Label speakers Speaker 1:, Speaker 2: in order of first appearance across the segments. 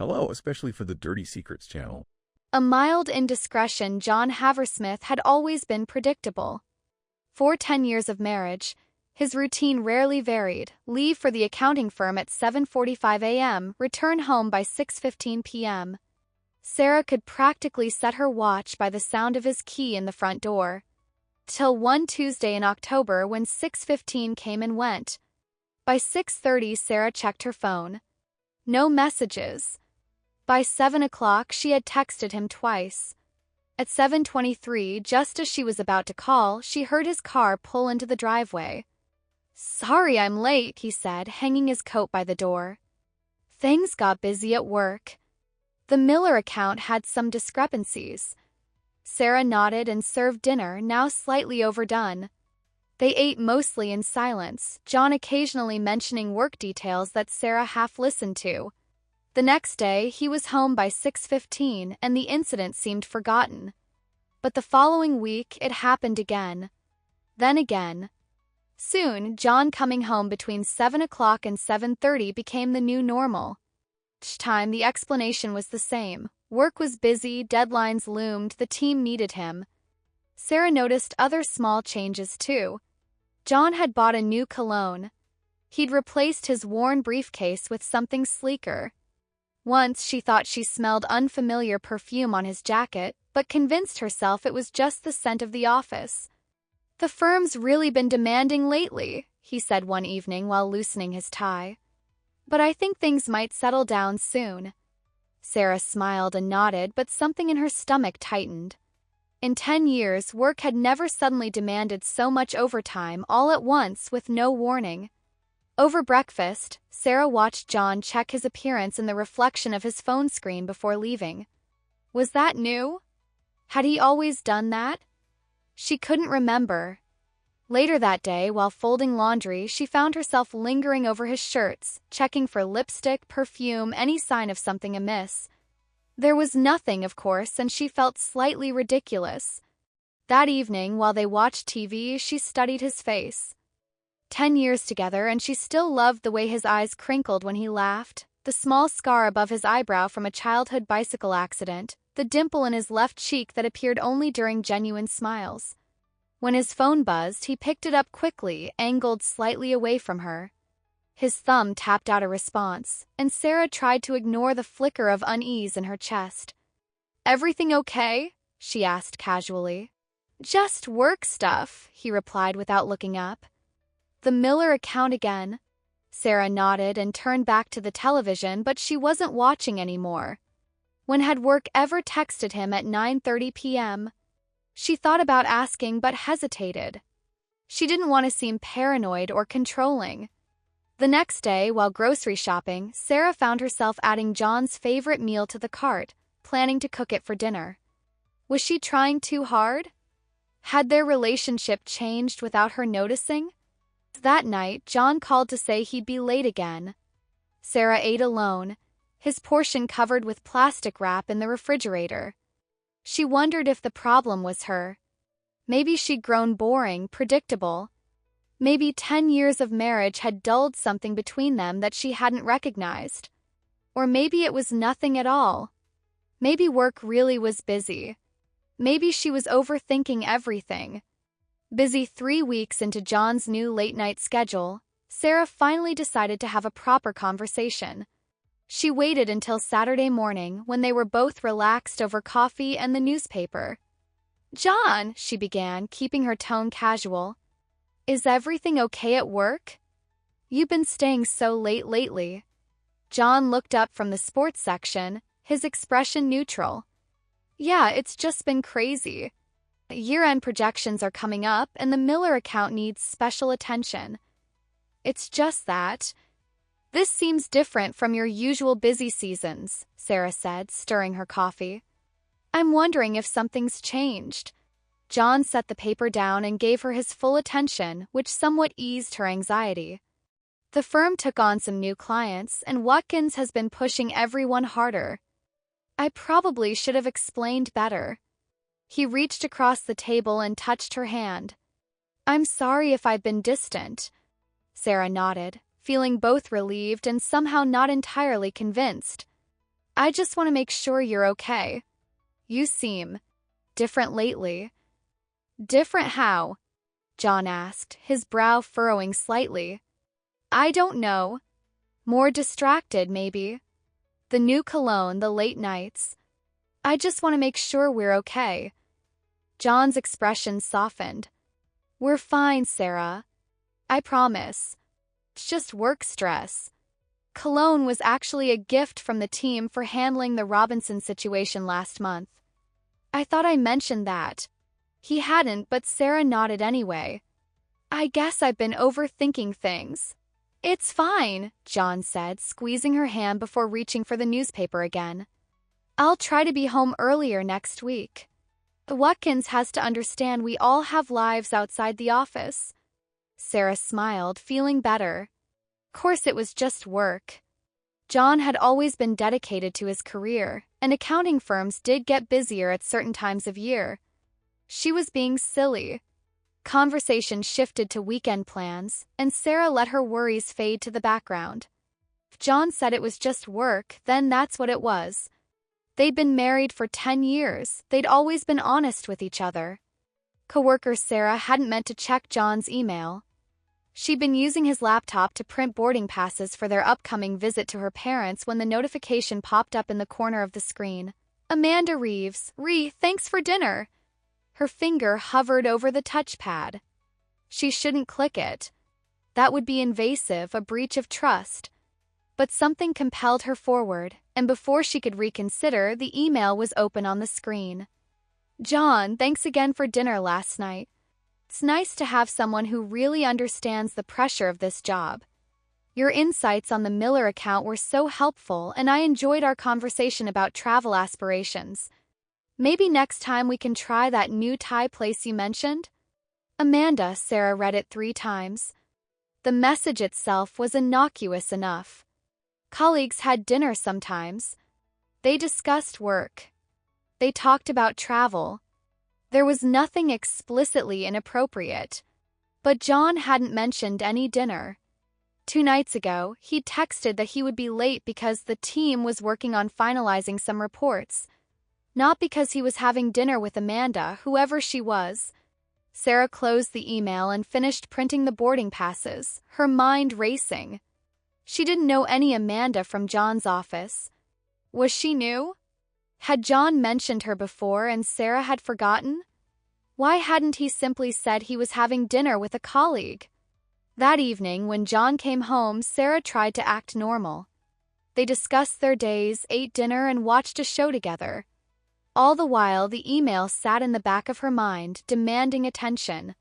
Speaker 1: Hello, especially for the Dirty Secrets channel.
Speaker 2: A mild indiscretion. John Haversmith had always been predictable. For 10 years of marriage, his routine rarely varied: leave for the accounting firm at 7:45 a.m., return home by 6:15 p.m. Sarah could practically set her watch by the sound of his key in the front door. Till one Tuesday in October when 6:15 came and went. By 6:30 Sarah checked her phone. No messages. By 7 o'clock she had texted him twice. At 7:23, just as she was about to call, she heard his car pull into the driveway. "Sorry I'm late," he said, hanging his coat by the door. Things got busy at work. The Miller account had some discrepancies. Sarah nodded and served dinner, now slightly overdone. They ate mostly in silence, John occasionally mentioning work details that Sarah half listened to. The next day, he was home by 6:15 and the incident seemed forgotten. But the following week, it happened again. Then again. Soon, John coming home between 7 o'clock and 7:30 became the new normal. Each time, the explanation was the same. Work was busy, deadlines loomed, the team needed him. Sarah noticed other small changes too. John had bought a new cologne. He'd replaced his worn briefcase with something sleeker. Once she thought she smelled unfamiliar perfume on his jacket, but convinced herself it was just the scent of the office. "The firm's really been demanding lately," he said one evening while loosening his tie. "But I think things might settle down soon." Sarah smiled and nodded, but something in her stomach tightened. In 10 years, work had never suddenly demanded so much overtime all at once with no warning. Over breakfast, Sarah watched John check his appearance in the reflection of his phone screen before leaving. Was that new? Had he always done that? She couldn't remember. Later that day, while folding laundry, she found herself lingering over his shirts, checking for lipstick, perfume, any sign of something amiss. There was nothing, of course, and she felt slightly ridiculous. That evening, while they watched TV, she studied his face. 10 years together, and she still loved the way his eyes crinkled when he laughed, the small scar above his eyebrow from a childhood bicycle accident, the dimple in his left cheek that appeared only during genuine smiles. When his phone buzzed, he picked it up quickly, angled slightly away from her. His thumb tapped out a response, and Sarah tried to ignore the flicker of unease in her chest. "Everything okay?" she asked casually. "Just work stuff," he replied without looking up. "The Miller account again?" Sarah nodded and turned back to the television, but she wasn't watching anymore. When had work ever texted him at 9:30 p.m.? She thought about asking but hesitated. She didn't want to seem paranoid or controlling. The next day, while grocery shopping, Sarah found herself adding John's favorite meal to the cart, planning to cook it for dinner. Was she trying too hard? Had their relationship changed without her noticing? That night, John called to say he'd be late again. Sarah ate alone, his portion covered with plastic wrap in the refrigerator. She wondered if the problem was her. Maybe she'd grown boring, predictable. Maybe 10 years of marriage had dulled something between them that she hadn't recognized. Or maybe it was nothing at all. Maybe work really was busy. Maybe she was overthinking everything. Busy 3 weeks into John's new late-night schedule, Sarah finally decided to have a proper conversation. She waited until Saturday morning when they were both relaxed over coffee and the newspaper. "John," she began, keeping her tone casual, "is everything okay at work? You've been staying so late lately." John looked up from the sports section, his expression neutral. "Yeah, it's just been crazy. Year-end projections are coming up and the Miller account needs special attention. It's just that. This seems different from your usual busy seasons," Sarah said, stirring her coffee. "I'm wondering if something's changed." John set the paper down and gave her his full attention, which somewhat eased her anxiety. "The firm took on some new clients, and Watkins has been pushing everyone harder. I probably should have explained better." He reached across the table and touched her hand. "I'm sorry if I've been distant." Sarah nodded, feeling both relieved and somehow not entirely convinced. I just want to make sure you're okay. You seem different lately. Different how? John asked, his brow furrowing slightly. I don't know. More distracted, maybe. The new cologne, the late nights. I just want to make sure we're okay. John's expression softened. We're fine, Sarah. I promise. It's just work stress. Cologne was actually a gift from the team for handling the Robinson situation last month. I thought I mentioned that. He hadn't, but Sarah nodded anyway. I guess I've been overthinking things. It's fine, John said, squeezing her hand before reaching for the newspaper again. I'll try to be home earlier next week. Watkins has to understand we all have lives outside the office. Sarah smiled, feeling better. Course it was just work. John had always been dedicated to his career, and accounting firms did get busier at certain times of year. She was being silly. Conversation shifted to weekend plans, and Sarah let her worries fade to the background. If John said it was just work, then that's what it was. They'd been married for 10 years. They'd always been honest with each other. Coworker Sarah hadn't meant to check John's email. She'd been using his laptop to print boarding passes for their upcoming visit to her parents when the notification popped up in the corner of the screen. Amanda Reeves, thanks for dinner. Her finger hovered over the touchpad. She shouldn't click it. That would be invasive, a breach of trust. But something compelled her forward, and before she could reconsider, the email was open on the screen. John, thanks again for dinner last night. It's nice to have someone who really understands the pressure of this job. Your insights on the Miller account were so helpful, and I enjoyed our conversation about travel aspirations. Maybe next time we can try that new Thai place you mentioned? Amanda, Sarah read it 3 times. The message itself was innocuous enough. Colleagues had dinner sometimes. They discussed work. They talked about travel. There was nothing explicitly inappropriate. But John hadn't mentioned any dinner. 2 nights ago, he'd texted that he would be late because the team was working on finalizing some reports. Not because he was having dinner with Amanda, whoever she was. Sarah closed the email and finished printing the boarding passes, her mind racing. She didn't know any Amanda from John's office. Was she new? Had John mentioned her before and Sarah had forgotten? Why hadn't he simply said he was having dinner with a colleague? That evening, when John came home, Sarah tried to act normal. They discussed their days, ate dinner, and watched a show together. All the while, the email sat in the back of her mind, demanding attention.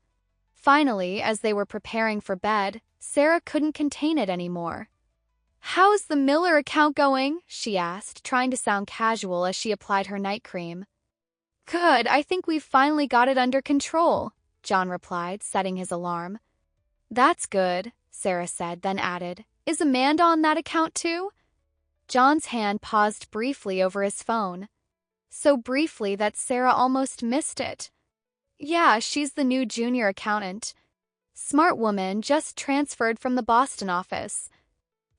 Speaker 2: Finally, as they were preparing for bed, Sarah couldn't contain it anymore. How's the Miller account going? She asked, trying to sound casual as she applied her night cream. Good, I think we've finally got it under control, John replied, setting his alarm. That's good, Sarah said, then added, Is Amanda on that account too? John's hand paused briefly over his phone. So briefly that Sarah almost missed it. Yeah, she's the new junior accountant. Smart woman, just transferred from the Boston office.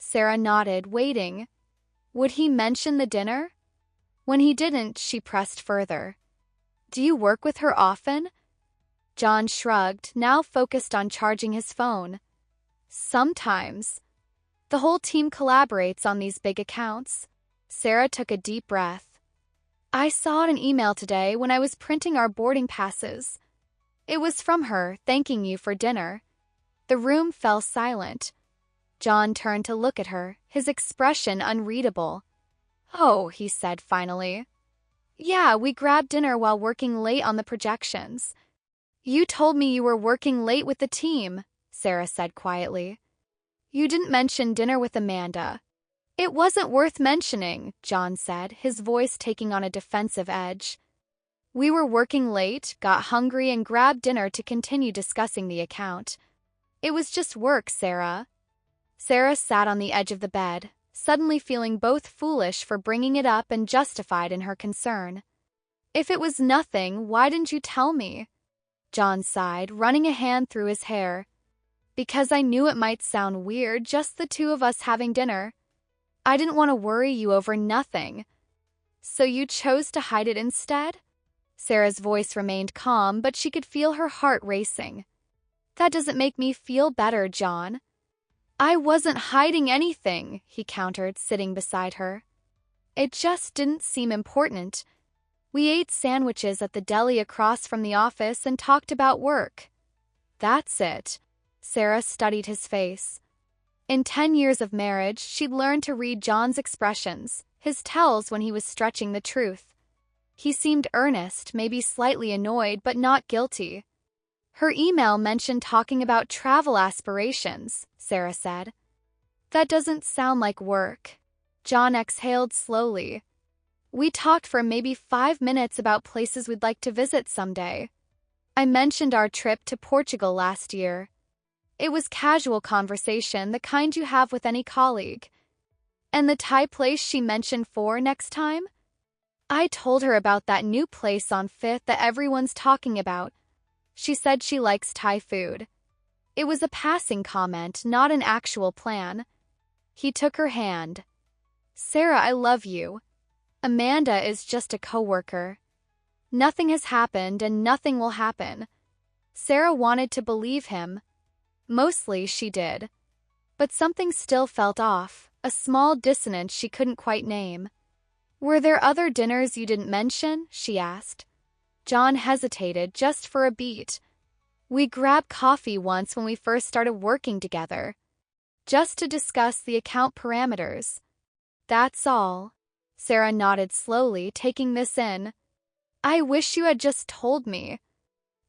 Speaker 2: Sarah nodded, waiting. Would he mention the dinner? When he didn't, she pressed further. Do you work with her often? John shrugged, now focused on charging his phone. Sometimes. The whole team collaborates on these big accounts. Sarah took a deep breath. I saw an email today when I was printing our boarding passes. It was from her, thanking you for dinner. The room fell silent. John turned to look at her, his expression unreadable. Oh, he said finally. Yeah, we grabbed dinner while working late on the projections. You told me you were working late with the team, Sarah said quietly. You didn't mention dinner with Amanda. It wasn't worth mentioning, John said, his voice taking on a defensive edge. We were working late, got hungry, and grabbed dinner to continue discussing the account. It was just work, Sarah. Sarah sat on the edge of the bed, suddenly feeling both foolish for bringing it up and justified in her concern. If it was nothing, why didn't you tell me? John sighed, running a hand through his hair. Because I knew it might sound weird, just the 2 of us having dinner. I didn't want to worry you over nothing. So you chose to hide it instead? Sarah's voice remained calm, but she could feel her heart racing. That doesn't make me feel better, John. I wasn't hiding anything, he countered, sitting beside her. It just didn't seem important. We ate sandwiches at the deli across from the office and talked about work. That's it. Sarah studied his face. In 10 years of marriage, she'd learned to read John's expressions, his tells when he was stretching the truth. He seemed earnest, maybe slightly annoyed, but not guilty. Her email mentioned talking about travel aspirations, Sarah said. That doesn't sound like work. John exhaled slowly. We talked for maybe 5 minutes about places we'd like to visit someday. I mentioned our trip to Portugal last year. It was casual conversation, the kind you have with any colleague. And the Thai place she mentioned for next time? I told her about that new place on 5th that everyone's talking about. She said she likes Thai food. It was a passing comment, not an actual plan. He took her hand. Sarah, I love you. Amanda is just a coworker. Nothing has happened and nothing will happen. Sarah wanted to believe him. Mostly she did. But something still felt off, a small dissonance she couldn't quite name. Were there other dinners you didn't mention? She asked. John hesitated just for a beat. We grabbed coffee once when we first started working together. Just to discuss the account parameters. That's all. Sarah nodded slowly, taking this in. I wish you had just told me.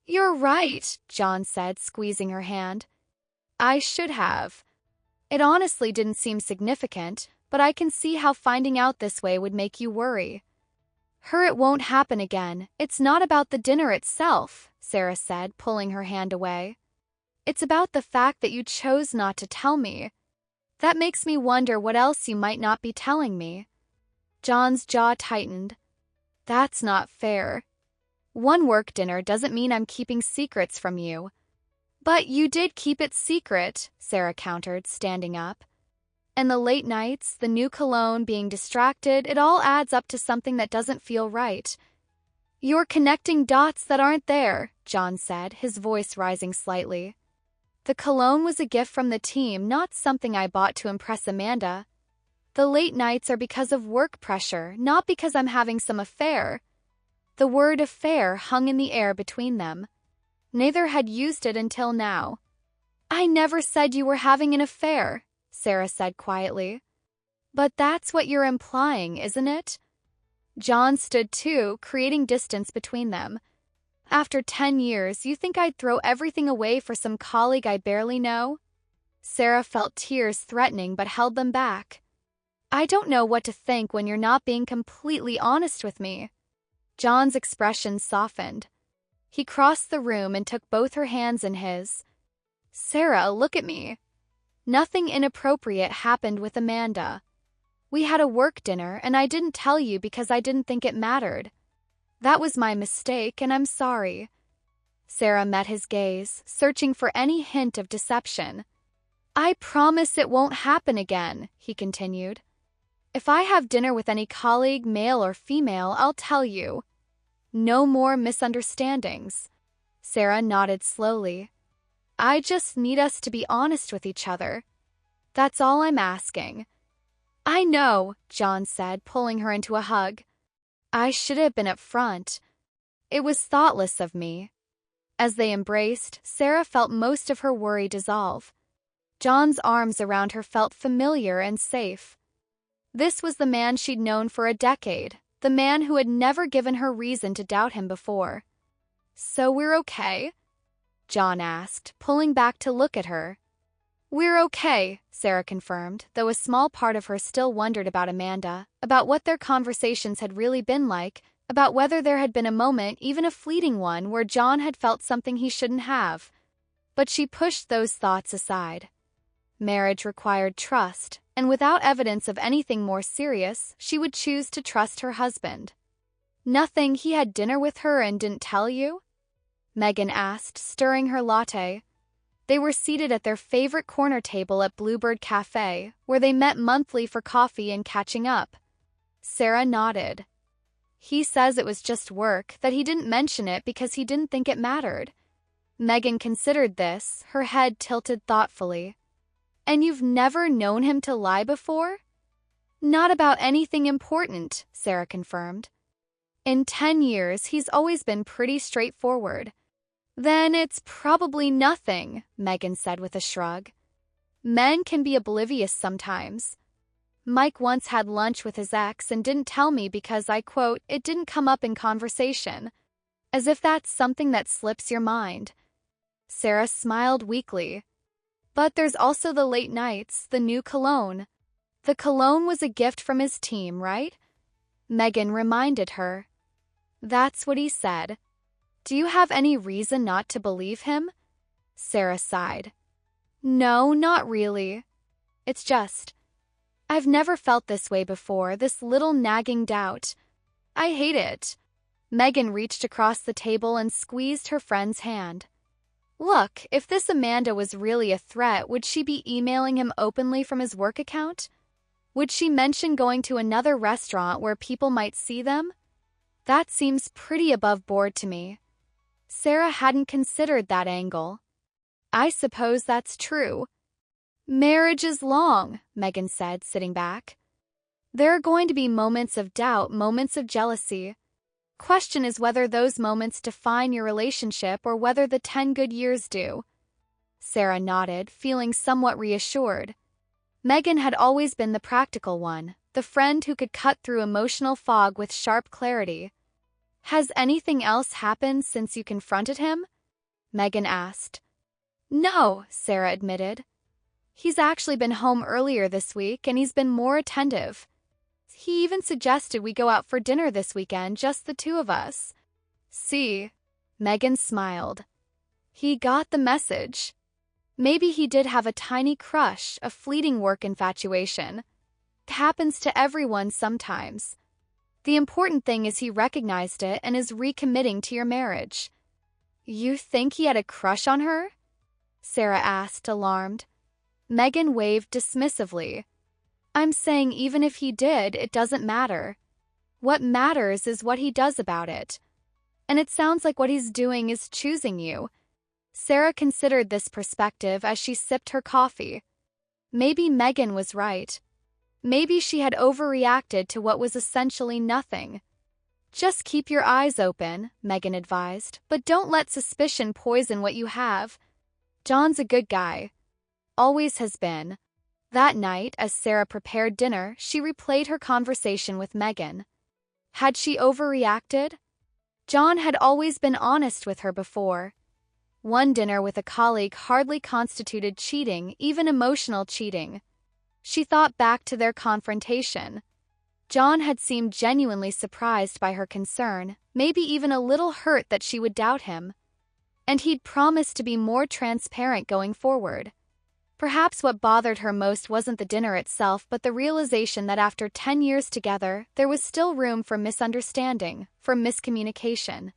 Speaker 2: You're right, John said, squeezing her hand. I should have. It honestly didn't seem significant, but I can see how finding out this way would make you worry. It won't happen again. It's not about the dinner itself, Sarah said, pulling her hand away. It's about the fact that you chose not to tell me. That makes me wonder what else you might not be telling me. John's jaw tightened. That's not fair. One work dinner doesn't mean I'm keeping secrets from you. But you did keep it secret, Sarah countered, standing up. And the late nights, the new cologne, being distracted, it all adds up to something that doesn't feel right. You're connecting dots that aren't there, John said, his voice rising slightly. The cologne was a gift from the team, not something I bought to impress Amanda. The late nights are because of work pressure, not because I'm having some affair. The word affair hung in the air between them. Neither had used it until now. I never said you were having an affair, Sarah said quietly. But that's what you're implying, isn't it? John stood too, creating distance between them. After 10 years, you think I'd throw everything away for some colleague I barely know? Sarah felt tears threatening but held them back. I don't know what to think when you're not being completely honest with me. John's expression softened. He crossed the room and took both her hands in his. Sarah, look at me. Nothing inappropriate happened with Amanda. We had a work dinner and I didn't tell you because I didn't think it mattered. That was my mistake and I'm sorry. Sarah met his gaze, searching for any hint of deception. I promise it won't happen again, he continued. If I have dinner with any colleague, male or female, I'll tell you. No more misunderstandings. Sarah nodded slowly. I just need us to be honest with each other. That's all I'm asking. I know, John said, pulling her into a hug. I should have been up front. It was thoughtless of me. As they embraced, Sarah felt most of her worry dissolve. John's arms around her felt familiar and safe. This was the man she'd known for a decade, the man who had never given her reason to doubt him before. So we're okay? John asked, pulling back to look at her. We're okay, Sarah confirmed, though a small part of her still wondered about Amanda, about what their conversations had really been like, about whether there had been a moment, even a fleeting one, where John had felt something he shouldn't have. But she pushed those thoughts aside. Marriage required trust, and without evidence of anything more serious, she would choose to trust her husband. Nothing, he had dinner with her and didn't tell you? Megan asked, stirring her latte. They were seated at their favorite corner table at Bluebird Cafe, where they met monthly for coffee and catching up. Sarah nodded. He says it was just work, that he didn't mention it because he didn't think it mattered. Megan considered this, her head tilted thoughtfully. And you've never known him to lie before? Not about anything important, Sarah confirmed. In 10 years, he's always been pretty straightforward. Then it's probably nothing, Megan said with a shrug. Men can be oblivious sometimes. Mike once had lunch with his ex and didn't tell me because, I quote, it didn't come up in conversation. As if that's something that slips your mind. Sarah smiled weakly. But there's also the late nights, the new cologne. The cologne was a gift from his team, right? Megan reminded her. That's what he said. Do you have any reason not to believe him? Sarah sighed. No, not really. It's just, I've never felt this way before, this little nagging doubt. I hate it. Megan reached across the table and squeezed her friend's hand. Look, if this Amanda was really a threat, would she be emailing him openly from his work account? Would she mention going to another restaurant where people might see them? That seems pretty above board to me. Sarah hadn't considered that angle. I suppose that's true. Marriage is long, Megan said, sitting back. There are going to be moments of doubt, moments of jealousy. Question is whether those moments define your relationship or whether the 10 good years do. Sarah nodded, feeling somewhat reassured. Megan had always been the practical one, the friend who could cut through emotional fog with sharp clarity. Has anything else happened since you confronted him? Megan asked. No, Sarah admitted. He's actually been home earlier this week and he's been more attentive. He even suggested we go out for dinner this weekend, just the two of us. See? Megan smiled. He got the message. Maybe he did have a tiny crush, a fleeting work infatuation. It happens to everyone sometimes. The important thing is he recognized it and is recommitting to your marriage. You think he had a crush on her? Sarah asked, alarmed. Megan waved dismissively. I'm saying even if he did, it doesn't matter. What matters is what he does about it. And it sounds like what he's doing is choosing you. Sarah considered this perspective as she sipped her coffee. Maybe Megan was right. Maybe she had overreacted to what was essentially nothing. Just keep your eyes open, Megan advised, but don't let suspicion poison what you have. John's a good guy. Always has been. That night, as Sarah prepared dinner, she replayed her conversation with Megan. Had she overreacted? John had always been honest with her before. One dinner with a colleague hardly constituted cheating, even emotional cheating. She thought back to their confrontation. John had seemed genuinely surprised by her concern, maybe even a little hurt that she would doubt him. And he'd promised to be more transparent going forward. Perhaps what bothered her most wasn't the dinner itself, but the realization that after 10 years together, there was still room for misunderstanding, for miscommunication.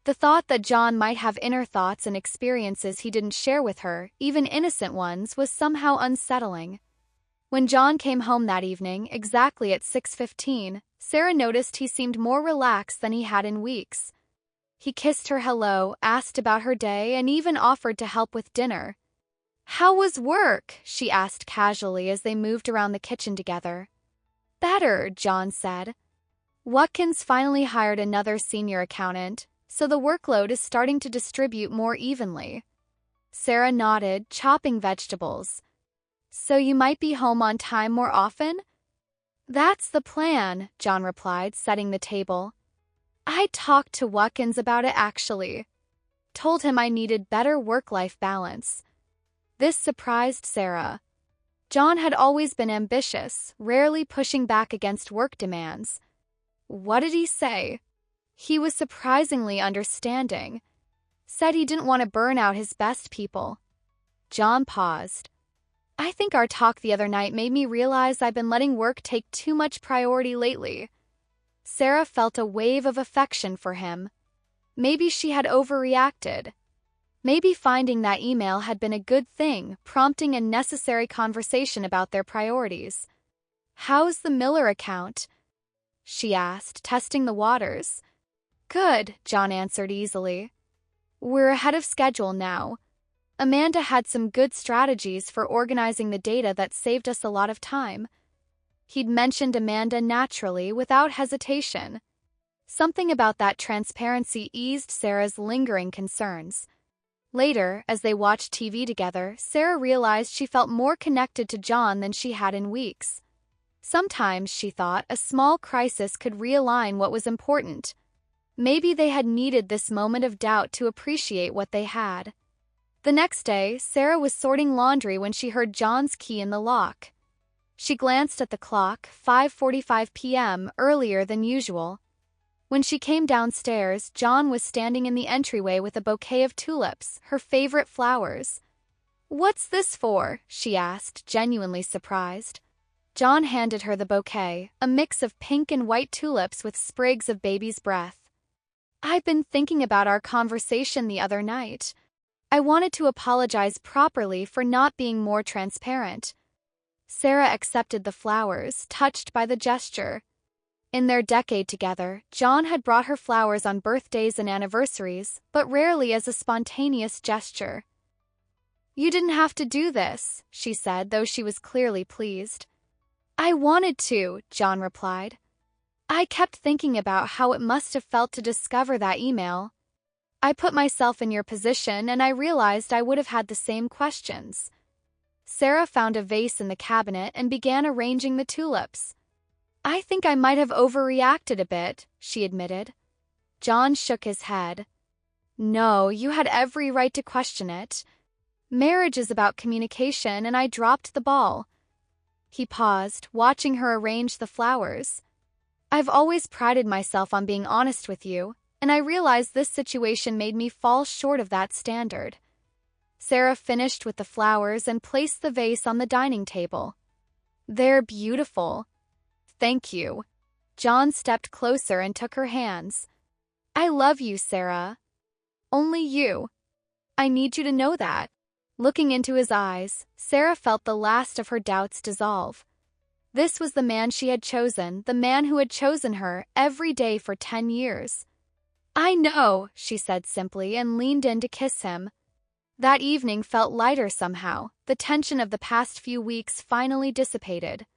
Speaker 2: The thought that John might have inner thoughts and experiences he didn't share with her, even innocent ones, was somehow unsettling. When John came home that evening, exactly at 6:15, Sarah noticed he seemed more relaxed than he had in weeks. He kissed her hello, asked about her day, and even offered to help with dinner. How was work? She asked casually as they moved around the kitchen together. Better, John said. Watkins finally hired another senior accountant, so the workload is starting to distribute more evenly. Sarah nodded, chopping vegetables. So you might be home on time more often? That's the plan, John replied, setting the table. I talked to Watkins about it actually. Told him I needed better work-life balance. This surprised Sarah. John had always been ambitious, rarely pushing back against work demands. What did he say? He was surprisingly understanding. Said he didn't want to burn out his best people. John paused. I think our talk the other night made me realize I've been letting work take too much priority lately. Sarah felt a wave of affection for him. Maybe she had overreacted. Maybe finding that email had been a good thing, prompting a necessary conversation about their priorities. "How's the Miller account?" she asked, testing the waters. "Good," John answered easily. "We're ahead of schedule now. Amanda had some good strategies for organizing the data that saved us a lot of time." He'd mentioned Amanda naturally, without hesitation. Something about that transparency eased Sarah's lingering concerns. Later, as they watched TV together, Sarah realized she felt more connected to John than she had in weeks. Sometimes, she thought, a small crisis could realign what was important. Maybe they had needed this moment of doubt to appreciate what they had. The next day, Sarah was sorting laundry when she heard John's key in the lock. She glanced at the clock, 5:45 p.m., earlier than usual. When she came downstairs, John was standing in the entryway with a bouquet of tulips, her favorite flowers. "What's this for?" she asked, genuinely surprised. John handed her the bouquet, a mix of pink and white tulips with sprigs of baby's breath. "I've been thinking about our conversation the other night. I wanted to apologize properly for not being more transparent." Sarah accepted the flowers, touched by the gesture. In their decade together, John had brought her flowers on birthdays and anniversaries, but rarely as a spontaneous gesture. "You didn't have to do this," she said, though she was clearly pleased. "I wanted to," John replied. "I kept thinking about how it must have felt to discover that email. I put myself in your position and I realized I would have had the same questions." Sarah found a vase in the cabinet and began arranging the tulips. "I think I might have overreacted a bit," she admitted. John shook his head. "No, you had every right to question it. Marriage is about communication, and I dropped the ball." He paused, watching her arrange the flowers. "I've always prided myself on being honest with you, and I realized this situation made me fall short of that standard." Sarah finished with the flowers and placed the vase on the dining table. "They're beautiful." "Thank you." John stepped closer and took her hands. "I love you, Sarah. Only you. I need you to know that." Looking into his eyes, Sarah felt the last of her doubts dissolve. This was the man she had chosen, the man who had chosen her every day for 10 years. "I know," she said simply and leaned in to kiss him. That evening felt lighter somehow. The tension of the past few weeks finally dissipated.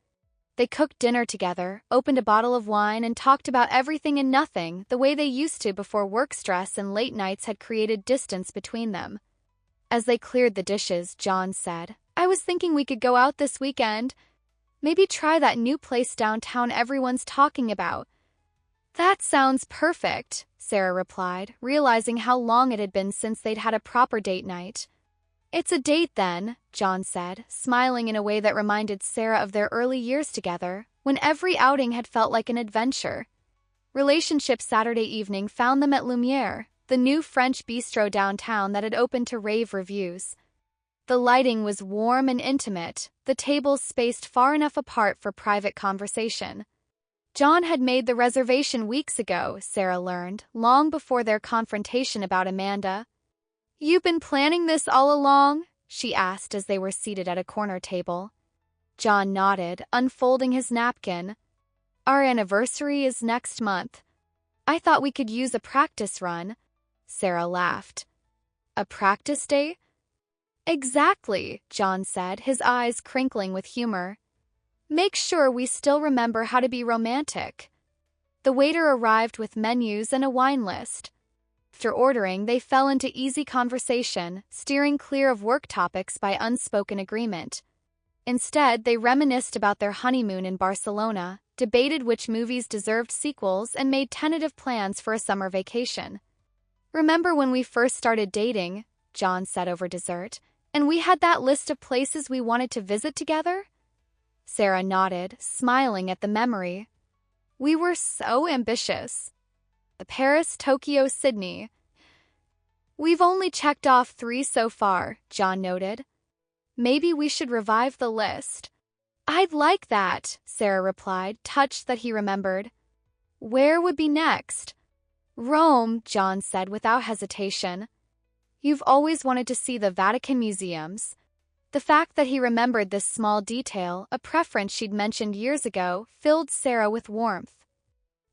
Speaker 2: They cooked dinner together, opened a bottle of wine, and talked about everything and nothing, the way they used to before work stress and late nights had created distance between them. As they cleared the dishes, John said, "I was thinking we could go out this weekend. Maybe try that new place downtown everyone's talking about." "That sounds perfect," Sarah replied, realizing how long it had been since they'd had a proper date night. "It's a date then," John said, smiling in a way that reminded Sarah of their early years together, when every outing had felt like an adventure. Relationship Saturday evening found them at Lumiere, the new French bistro downtown that had opened to rave reviews. The lighting was warm and intimate, the tables spaced far enough apart for private conversation. John had made the reservation weeks ago, Sarah learned, long before their confrontation about Amanda. "You've been planning this all along?" she asked as they were seated at a corner table. John nodded, unfolding his napkin. "Our anniversary is next month. I thought we could use a practice run." Sarah laughed. "A practice day?" "Exactly," John said, his eyes crinkling with humor. "Make sure we still remember how to be romantic." The waiter arrived with menus and a wine list. After ordering, they fell into easy conversation, steering clear of work topics by unspoken agreement. Instead, they reminisced about their honeymoon in Barcelona, debated which movies deserved sequels, and made tentative plans for a summer vacation. "Remember when we first started dating," John said over dessert, "and we had that list of places we wanted to visit together?" Sarah nodded, smiling at the memory. "We were so ambitious. Paris, Tokyo, Sydney. We've only checked off 3 so far," John noted. "Maybe we should revive the list." "I'd like that," Sarah replied, touched that he remembered. "Where would be next?" "Rome," John said without hesitation. "You've always wanted to see the Vatican museums." The fact that he remembered this small detail, a preference she'd mentioned years ago, filled Sarah with warmth.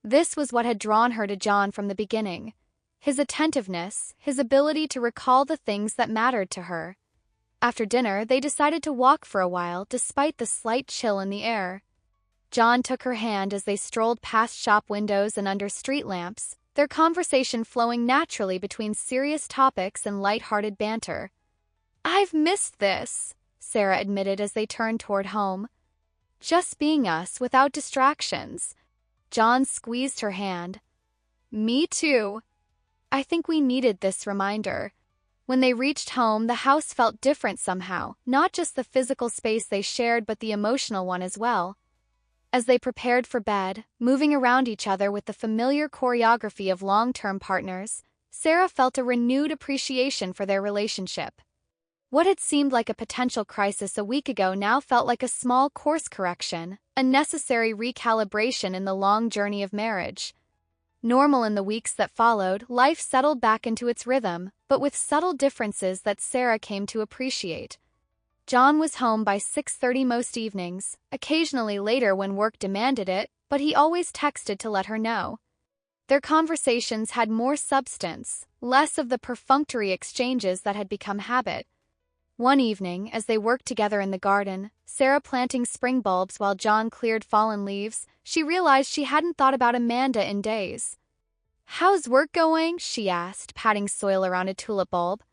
Speaker 2: This was what had drawn her to John from the beginning. His attentiveness, his ability to recall the things that mattered to her. After dinner, they decided to walk for a while despite the slight chill in the air. John took her hand as they strolled past shop windows and under street lamps, their conversation flowing naturally between serious topics and light-hearted banter. "I've missed this," Sarah admitted as they turned toward home. "Just being us without distractions." John squeezed her hand. "Me too." I think we needed this reminder. When they reached home, the house felt different somehow, not just the physical space they shared but the emotional one as well. As they prepared for bed, moving around each other with the familiar choreography of long-term partners, Sarah felt a renewed appreciation for their relationship. What had seemed like a potential crisis a week ago now felt like a small course correction, a necessary recalibration in the long journey of marriage. Normal in the weeks that followed, life settled back into its rhythm, but with subtle differences that Sarah came to appreciate. John was home by 6:30 most evenings, occasionally later when work demanded it, but he always texted to let her know. Their conversations had more substance, less of the perfunctory exchanges that had become habit. One evening, as they worked together in the garden, Sarah planting spring bulbs while John cleared fallen leaves, she realized she hadn't thought about Amanda in days. "How's work going?" she asked, patting soil around a tulip bulb.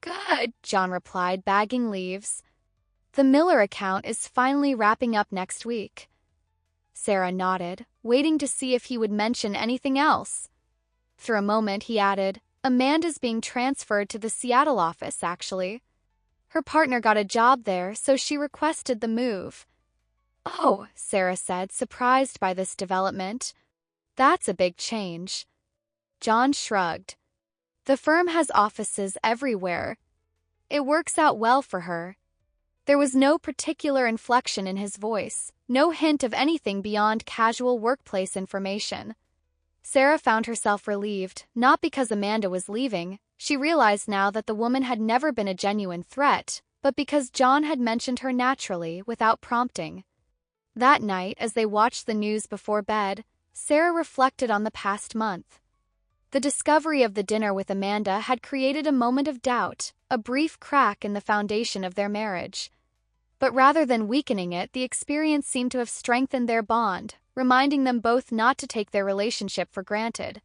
Speaker 2: "Good," John replied, bagging leaves. "The Miller account is finally wrapping up next week." Sarah nodded, waiting to see if he would mention anything else. Through a moment, he added, "Amanda's being transferred to the Seattle office, actually. Her partner got a job there, so she requested the move." "Oh," Sarah said, surprised by this development. "That's a big change." John shrugged. "The firm has offices everywhere. It works out well for her." There was no particular inflection in his voice, no hint of anything beyond casual workplace information. Sarah found herself relieved, not because Amanda was leaving. She realized now that the woman had never been a genuine threat, but because John had mentioned her naturally, without prompting. That night, as they watched the news before bed, Sarah reflected on the past month. The discovery of the dinner with Amanda had created a moment of doubt, a brief crack in the foundation of their marriage. But rather than weakening it, the experience seemed to have strengthened their bond, reminding them both not to take their relationship for granted.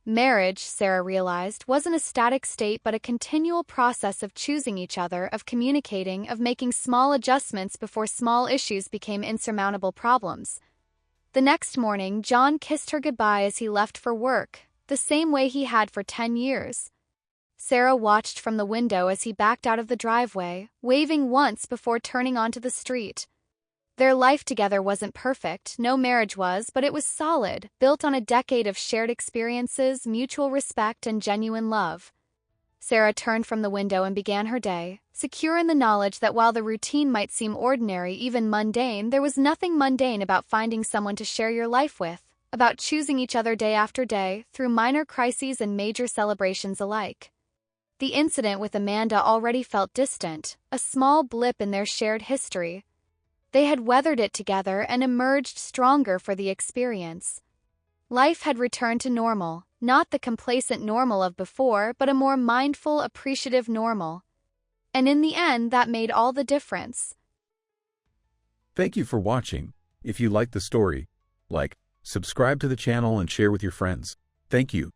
Speaker 2: Marriage, Sarah realized, wasn't a static state but a continual process of choosing each other, of communicating, of making small adjustments before small issues became insurmountable problems. The next morning, John kissed her goodbye as he left for work, the same way he had for 10 years. Sarah watched from the window as he backed out of the driveway, waving once before turning onto the street. Their life together wasn't perfect, no marriage was, but it was solid, built on a decade of shared experiences, mutual respect, and genuine love. Sarah turned from the window and began her day, secure in the knowledge that while the routine might seem ordinary, even mundane, there was nothing mundane about finding someone to share your life with, about choosing each other day after day, through minor crises and major celebrations alike. The incident with Amanda already felt distant, a small blip in their shared history. They had weathered it together and emerged stronger for the experience. Life had returned to normal, not the complacent normal of before, but a more mindful, appreciative normal. And in the end, that made all the difference.
Speaker 1: Thank you for watching. If you liked the story, like, subscribe to the channel and share with your friends. Thank you.